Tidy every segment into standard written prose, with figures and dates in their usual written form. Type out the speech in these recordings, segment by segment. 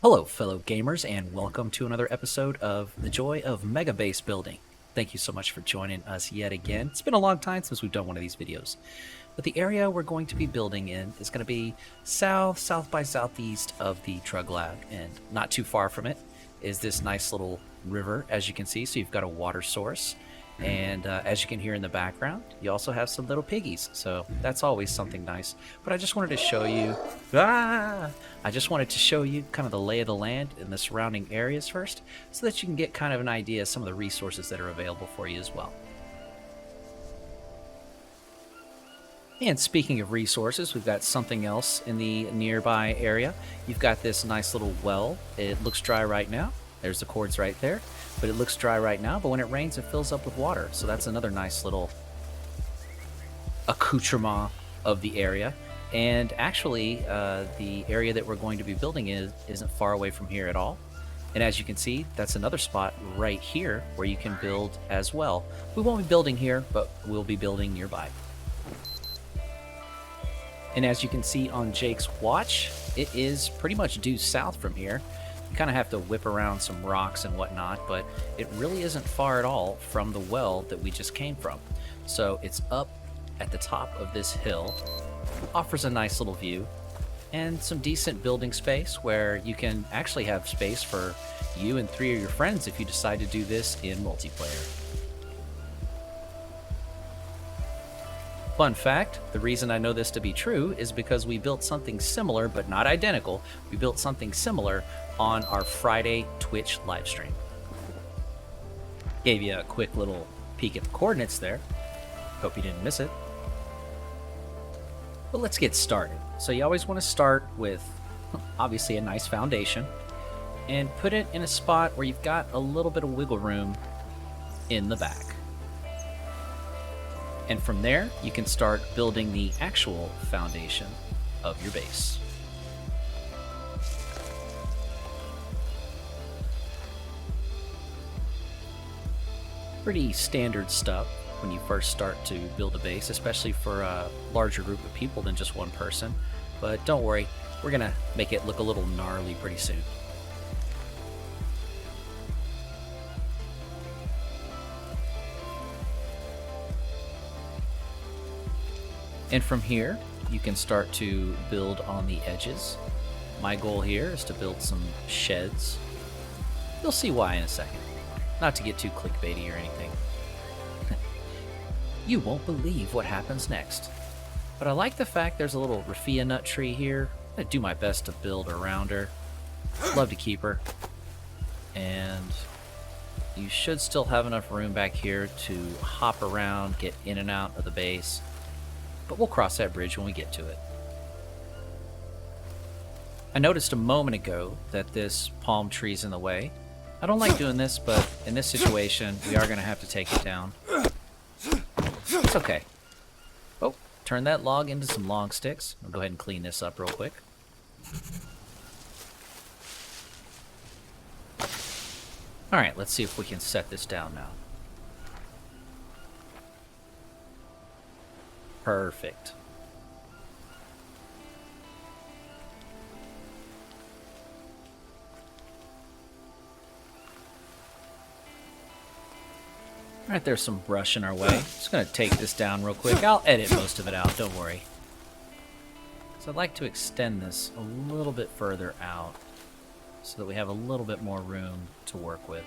Hello, fellow gamers, and welcome to another episode of The Joy of Mega Base Building. Thank you so much for joining us yet again. It's been a long time since we've done one of these videos. But the area we're going to be building in is going to be south by southeast of the Drug Lab, and not too far from it is this nice little river, as you can see. So you've got a water source, and as you can hear in the background, you also have some little piggies. So that's always something nice. But I just wanted to show you, I just wanted to show you kind of the lay of the land in the surrounding areas first, so that you can get kind of an idea of some of the resources that are available for you as well. And speaking of resources, we've got something else in the nearby area. You've got this nice little well. It looks dry right now. There's the cords right there, but it looks dry right now. But when it rains, it fills up with water. So that's another nice little accoutrement of the area. And actually, the area that we're going to be building isn't far away from here at all. And as you can see, that's another spot right here where you can build as well. We won't be building here, but we'll be building nearby. And as you can see on Jake's watch, it is pretty much due south from here. You kind of have to whip around some rocks and whatnot, but it really isn't far at all from the well that we just came from. So it's up at the top of this hill, offers a nice little view, and some decent building space where you can actually have space for you and 3 of your friends if you decide to do this in multiplayer. Fun fact, the reason I know this to be true is because we built something similar, but not identical. We built something similar on our Friday Twitch livestream. Gave you a quick little peek at the coordinates there. Hope you didn't miss it. But let's get started. So you always want to start with, obviously, a nice foundation and put it in a spot where you've got a little bit of wiggle room in the back. And from there, you can start building the actual foundation of your base. Pretty standard stuff when you first start to build a base, especially for a larger group of people than just one person. But don't worry, we're gonna make it look a little gnarly pretty soon. And from here, you can start to build on the edges. My goal here is to build some sheds. You'll see why in a second. Not to get too clickbaity or anything. You won't believe what happens next. But I like the fact there's a little raffia nut tree here. I'm gonna do my best to build around her. Love to keep her. And you should still have enough room back here to hop around, get in and out of the base. But we'll cross that bridge when we get to it. I noticed a moment ago that this palm tree's in the way. I don't like doing this, but in this situation, we are going to have to take it down. It's okay. Oh, turn that log into some long sticks. I'll go ahead and clean this up real quick. Alright, let's see if we can set this down now. Perfect. Alright, there's some brush in our way. Just gonna take this down real quick. I'll edit most of it out, don't worry. So I'd like to extend this a little bit further out so that we have a little bit more room to work with.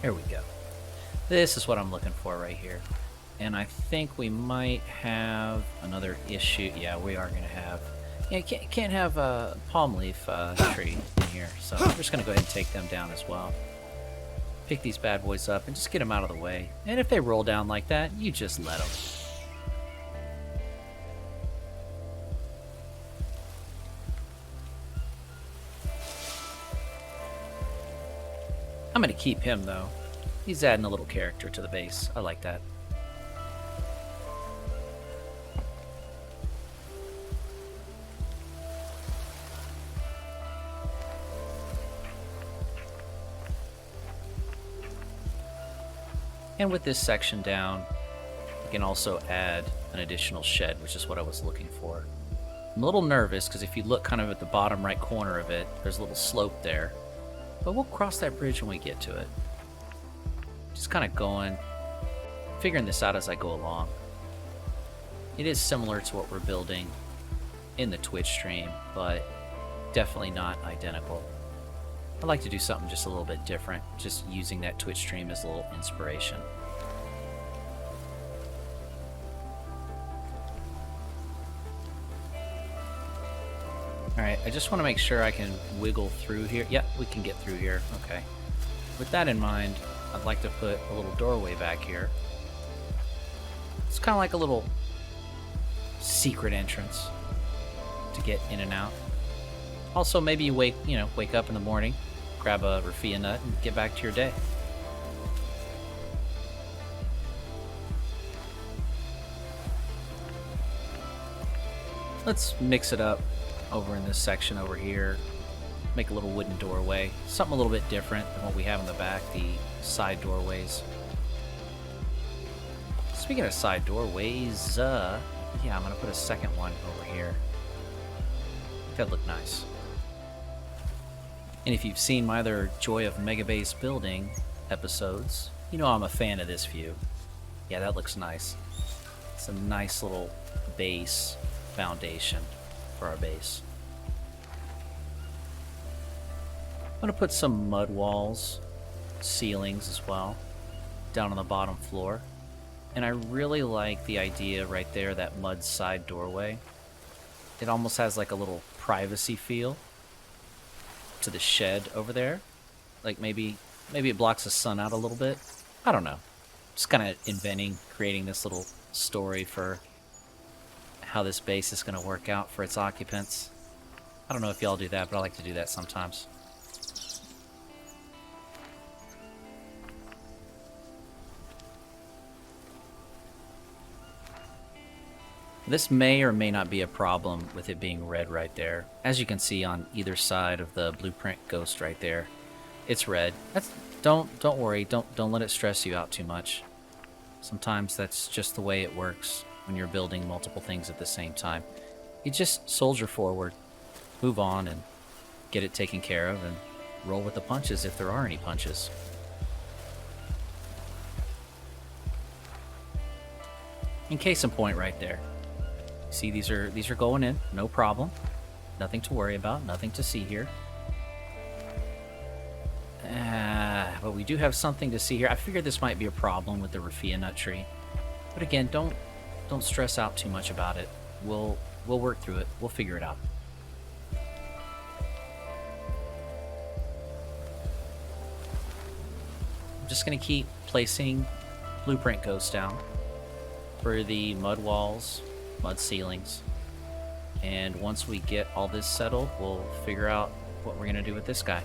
There we go. This is what I'm looking for right here. And I think we might have another issue. Yeah, we are going to have... Yeah, you can't have a palm leaf tree in here. So I'm just going to go ahead and take them down as well. Pick these bad boys up and just get them out of the way. And if they roll down like that, you just let them. I'm going to keep him, though. He's adding a little character to the base. I like that. And with this section down, can also add an additional shed, which is what I was looking for. I'm a little nervous because if you look kind of at the bottom right corner of it, there's a little slope there. But we'll cross that bridge when we get to it. Just kind of going, figuring this out as I go along. It is similar to what we're building in the Twitch stream, but definitely not identical. I'd like to do something just a little bit different, just using that Twitch stream as a little inspiration. Alright, I just want to make sure I can wiggle through here. Yep, we can get through here. Okay. With that in mind, I'd like to put a little doorway back here. It's kind of like a little secret entrance to get in and out. Also, maybe you wake up in the morning, grab a raffia nut, and get back to your day. Let's mix it up over in this section over here. Make a little wooden doorway. Something a little bit different than what we have in the back, the side doorways. Speaking of side doorways, yeah, I'm going to put a second one over here. That'd look nice. And if you've seen my other Joy of Mega Base Building episodes, you know I'm a fan of this view. Yeah, that looks nice. It's a nice little base foundation for our base. I'm going to put some mud walls, ceilings as well, down on the bottom floor. And I really like the idea right there, that mud side doorway. It almost has like a little privacy feel to the shed over there. Like maybe it blocks the sun out a little bit. I don't know. Just kind of inventing, creating this little story for how this base is going to work out for its occupants. I don't know if y'all do that, but I like to do that sometimes. This may or may not be a problem with it being red right there. As you can see on either side of the blueprint ghost right there, it's red. Don't worry. Don't let it stress you out too much. Sometimes that's just the way it works when you're building multiple things at the same time. You just soldier forward, move on, and get it taken care of, and roll with the punches if there are any punches. In case in point right there. See, these are going in, no problem. Nothing to worry about, nothing to see here. But we do have something to see here. I figured this might be a problem with the raffia nut tree. But again, don't stress out too much about it. We'll work through it. We'll figure it out. I'm just going to keep placing blueprint ghosts down for the mud walls, mud ceilings, and once we get all this settled, we'll figure out what we're going to do with this guy.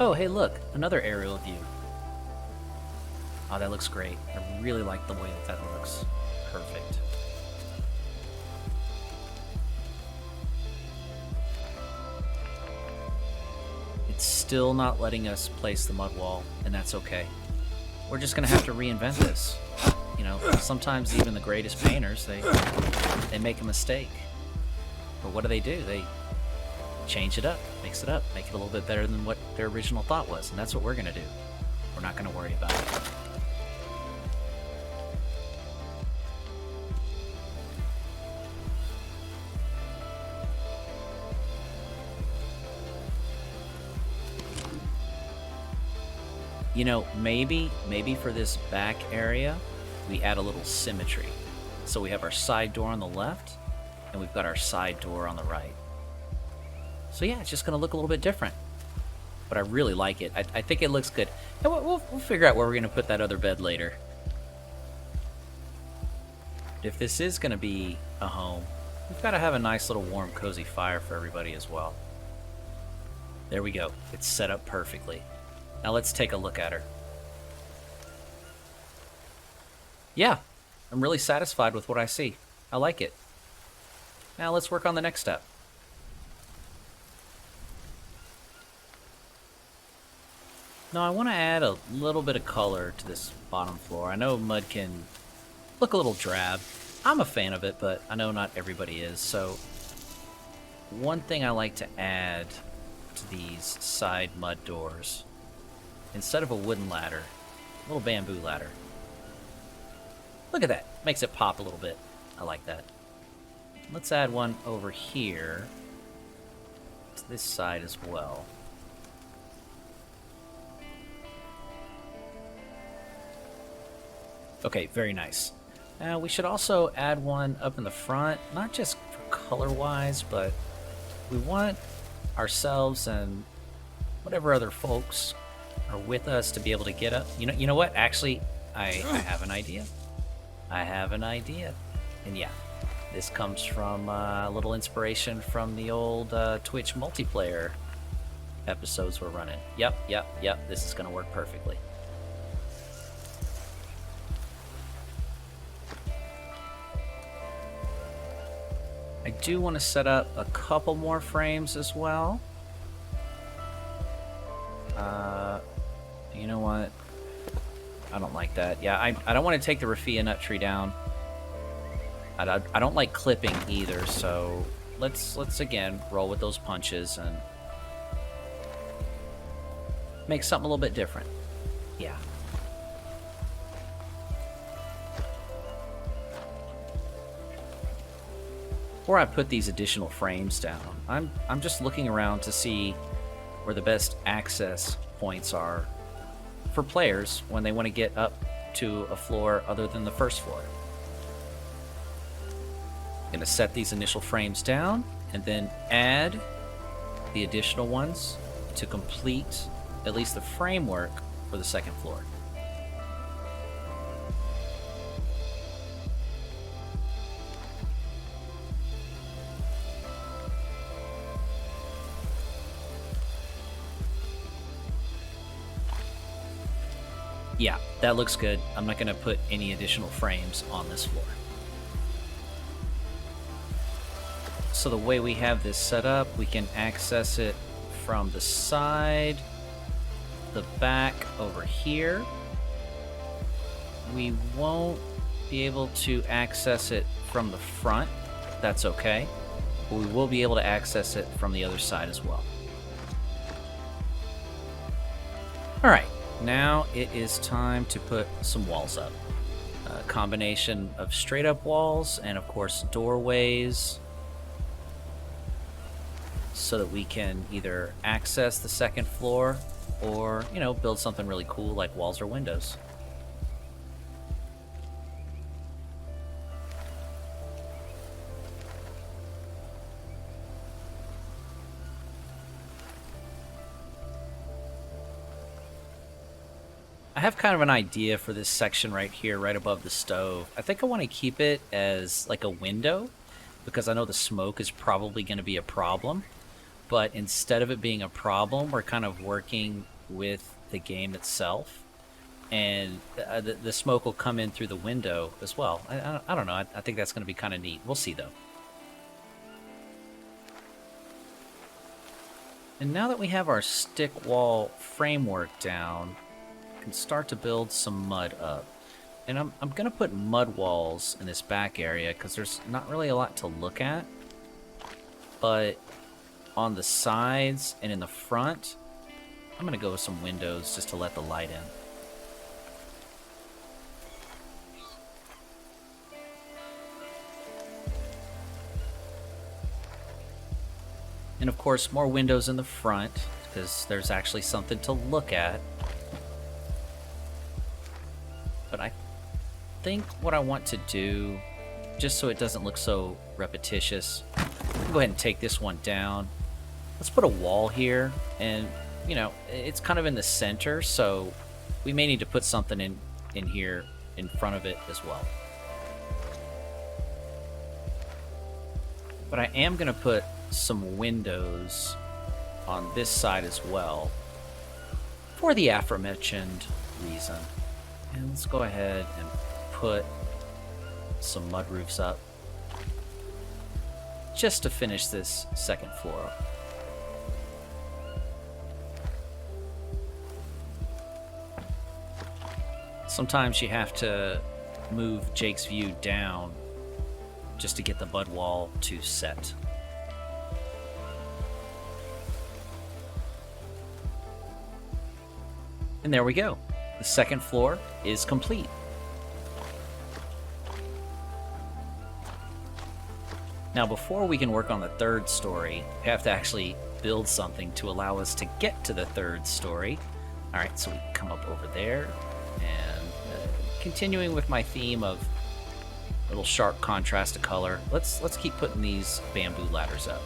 Oh, hey, look, another aerial view. Oh, that looks great. I really like the way that looks. Perfect. It's still not letting us place the mud wall, and that's okay. We're just gonna have to reinvent this. You know, sometimes even the greatest painters, they make a mistake. But what do? They change it up, mix it up, make it a little bit better than what their original thought was, and that's what we're gonna do. We're not gonna worry about it. You know, maybe for this back area, we add a little symmetry. So we have our side door on the left, and we've got our side door on the right. So yeah, it's just going to look a little bit different. but I really like it. I think it looks good. And we'll figure out where we're going to put that other bed later. If this is going to be a home, we've got to have a nice little warm, cozy fire for everybody as well. There we go. It's set up perfectly. Now let's take a look at her. Yeah, I'm really satisfied with what I see. I like it. Now let's work on the next step. Now I want to add a little bit of color to this bottom floor. I know mud can look a little drab. I'm a fan of it, but I know not everybody is. So one thing I like to add to these side mud doors, instead of a wooden ladder, a little bamboo ladder. Look at that. Makes it pop a little bit. I like that. Let's add one over here to this side as well. Okay, very nice. Now we should also add one up in the front, not just for color-wise, but we want ourselves and whatever other folks are with us to be able to get up. You know what? Actually, I have an idea. I have an idea. And yeah, this comes from a little inspiration from the old Twitch multiplayer episodes we're running. Yep. This is going to work perfectly. I do want to set up a couple more frames as well. You know what? I don't like that. Yeah, I don't want to take the raffia nut tree down. I don't like clipping either, so let's again roll with those punches and make something a little bit different. Yeah. Before I put these additional frames down, I'm just looking around to see where the best access points are for players when they want to get up to a floor other than the first floor. I'm going to set these initial frames down and then add the additional ones to complete at least the framework for the second floor. Yeah, that looks good. I'm not going to put any additional frames on this floor. So the way we have this set up, we can access it from the side, the back over here. We won't be able to access it from the front. That's okay. But we will be able to access it from the other side as well. All right. Now it is time to put some walls up. A combination of straight up walls and of course doorways so that we can either access the second floor or, you know, build something really cool like walls or windows. I have kind of an idea for this section right here, right above the stove. I think I want to keep it as like a window because I know the smoke is probably going to be a problem. But instead of it being a problem, we're kind of working with the game itself. And the smoke will come in through the window as well. I don't know. I think that's going to be kind of neat. We'll see, though. And now that we have our stick wall framework down, can start to build some mud up. And I'm going to put mud walls in this back area because there's not really a lot to look at. But on the sides and in the front, I'm going to go with some windows just to let the light in. And of course, more windows in the front because there's actually something to look at. But I think what I want to do, just so it doesn't look so repetitious, I'll go ahead and take this one down. Let's put a wall here, and you know, it's kind of in the center, so we may need to put something in here in front of it as well. But I am going to put some windows on this side as well for the aforementioned reason. And let's go ahead and put some mud roofs up just to finish this second floor. Sometimes you have to move Jake's view down just to get the mud wall to set. And there we go. The second floor is complete. Now, before we can work on the third story, we have to actually build something to allow us to get to the third story. All right, so we come up over there, and continuing with my theme of a little sharp contrast of color, let's keep putting these bamboo ladders up.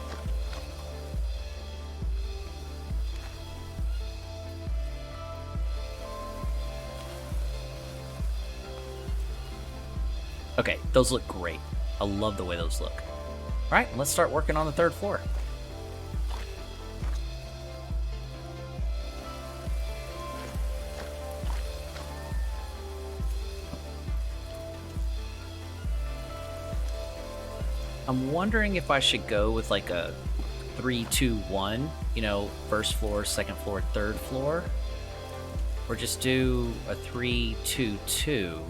Okay, those look great. I love the way those look. All right, let's start working on the third floor. I'm wondering if I should go with like a 3-2-1, you know, first floor, second floor, third floor, or just do a 3-2-2.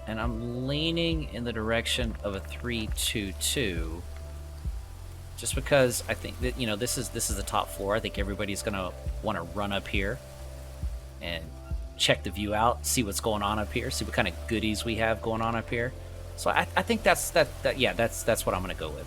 And I'm leaning in the direction of a 3-2-2, just because I think that, you know, this is the top floor. I think everybody's gonna want to run up here and check the view out, see what's going on up here, see what kind of goodies we have going on up here. So I think that's what I'm gonna go with.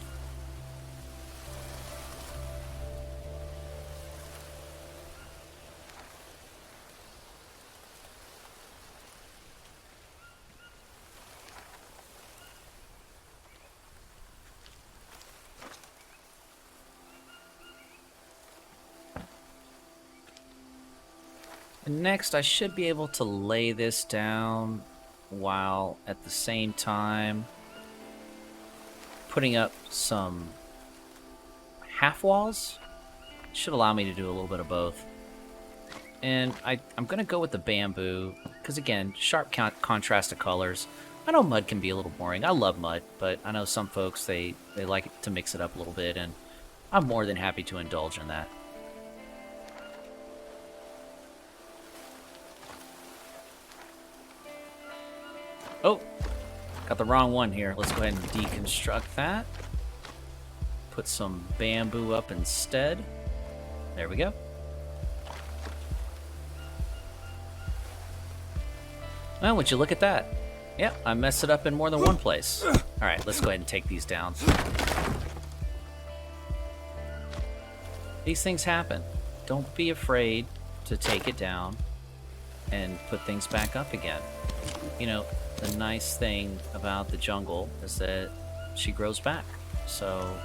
And next, I should be able to lay this down while at the same time putting up some half walls. Should allow me to do a little bit of both. And I'm going to go with the bamboo because, again, sharp contrast of colors. I know mud can be a little boring. I love mud, but I know some folks, they like to mix it up a little bit, and I'm more than happy to indulge in that. Oh, got the wrong one here. Let's go ahead and deconstruct that. Put some bamboo up instead. There we go. Well, would you look at that? Yep, I messed it up in more than one place. All right, let's go ahead and take these down. These things happen. Don't be afraid to take it down and put things back up again. You know, the nice thing about the jungle is that she grows back. So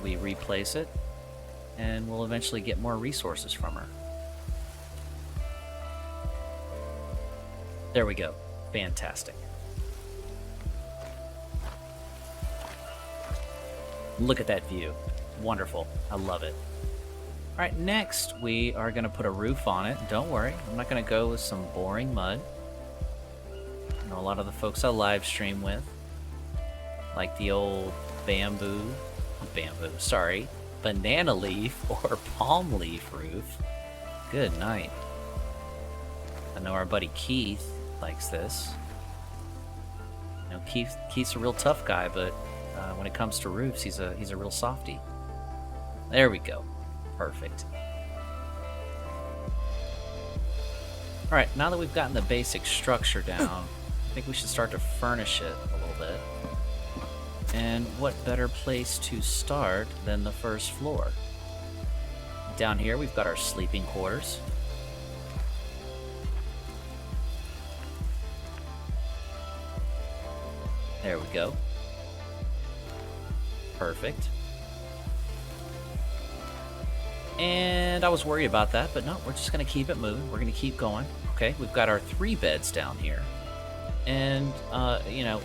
we replace it, and we'll eventually get more resources from her. There we go. Fantastic. Look at that view. Wonderful. I love it. All right, next we are going to put a roof on it. Don't worry, I'm not going to go with some boring mud. You know, a lot of the folks I live stream with, like the old banana leaf or palm leaf roof. Good night. I know our buddy Keith likes this. You know, Keith's a real tough guy, but when it comes to roofs, he's a real softie. There we go. Perfect. All right, now that we've gotten the basic structure down, I think we should start to furnish it a little bit. And what better place to start than the first floor? Down here, we've got our sleeping quarters. There we go. And I was worried about that, but no, we're just going to keep it moving. We're going to keep going. Okay, we've got our 3 beds down here. And, you know,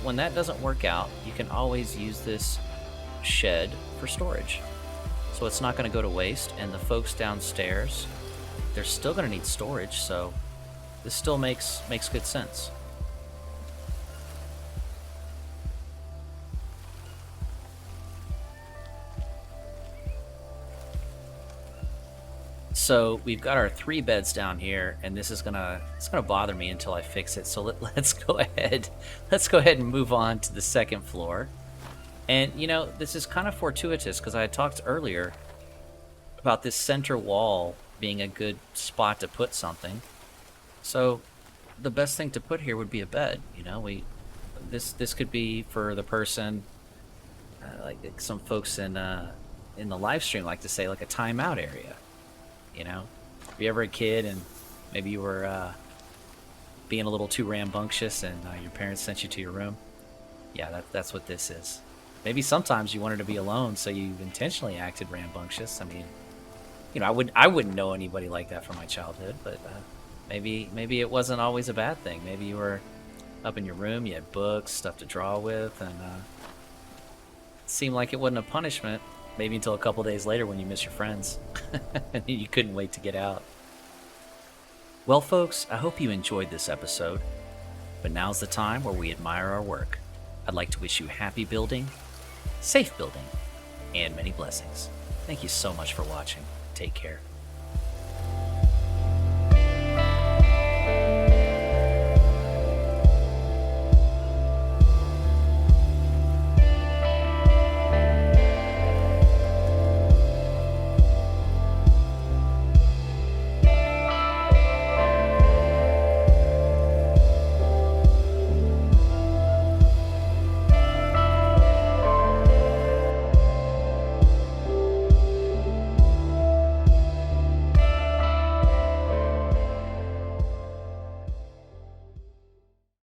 when that doesn't work out, you can always use this shed for storage. So it's not going to go to waste. And the folks downstairs, they're still going to need storage. So this still makes good sense. So we've got our 3 beds down here, and this is it's gonna bother me until I fix it. So let's go ahead and move on to the 2nd floor. And you know, this is kind of fortuitous because I had talked earlier about this center wall being a good spot to put something. So the best thing to put here would be a bed. You know, this could be for the person, like some folks in the live stream like to say, like a timeout area. You know, if you're ever a kid and maybe you were being a little too rambunctious and your parents sent you to your room, yeah, that's what this is. Maybe sometimes you wanted to be alone, so you intentionally acted rambunctious. I mean, you know, I wouldn't know anybody like that from my childhood, but maybe it wasn't always a bad thing. Maybe you were up in your room, you had books, stuff to draw with, and it seemed like it wasn't a punishment. Maybe until a couple days later when you miss your friends and you couldn't wait to get out. Well, folks, I hope you enjoyed this episode, but now's the time where we admire our work. I'd like to wish you happy building, safe building, and many blessings. Thank you so much for watching. Take care.